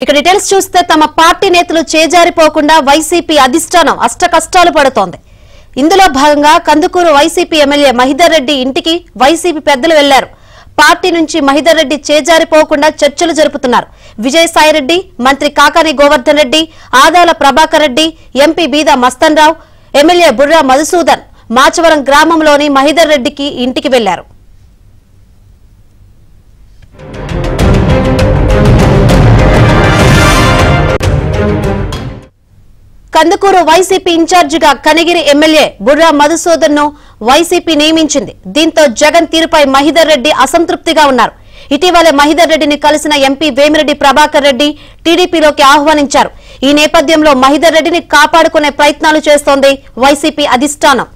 ఇక డీటెయిల్స్ చూస్తే తమ పార్టీ నేతలు చేజారిపోకుండా వైసీపీ అధిష్టానం అష్టకష్టాలు పడుతోంది. ఇందులో భాగంగా కందుకూరు వైసీపీ ఎమ్మెల్యే మహిదర్ రెడ్డి ఇంటికి వైసీపీ పెద్దలు వెళ్లారు. పార్టీ నుంచి మహిదర్ రెడ్డి చేజారిపోకుండా చర్చలు జరుపుతున్నారు. విజయసాయిరెడ్డి, మంత్రి కాకాని గోవర్ధన్ రెడ్డి, ఆదాల ప్రభాకర్ రెడ్డి, ఎంపీ బీదా మస్తన్ రావు, ఎమ్మెల్యే బుర్రా మధుసూదన్ మాచవరం గ్రామంలోని మహిదర్ రెడ్డికి ఇంటికి వెళ్లారు. కందుకూరు వైసీపీ ఇన్ఛార్జిగా కనిగిరి ఎమ్మెల్యే బుర్రా మధుసూదన్ ను వైసీపీ నియమించింది. దీంతో జగన్ తీరుపై మహిదర్ రెడ్డి అసంతృప్తిగా ఉన్నారు. ఇటీవలే మహిదర్ రెడ్డిని కలిసిన ఎంపీ వేమిరెడ్డి ప్రభాకర్ రెడ్డి టీడీపీలోకి ఆహ్వానించారు. ఈ నేపథ్యంలో మహిదర్ రెడ్డిని కాపాడుకునే ప్రయత్నాలు చేస్తోంది వైసీపీ అధిష్టానం.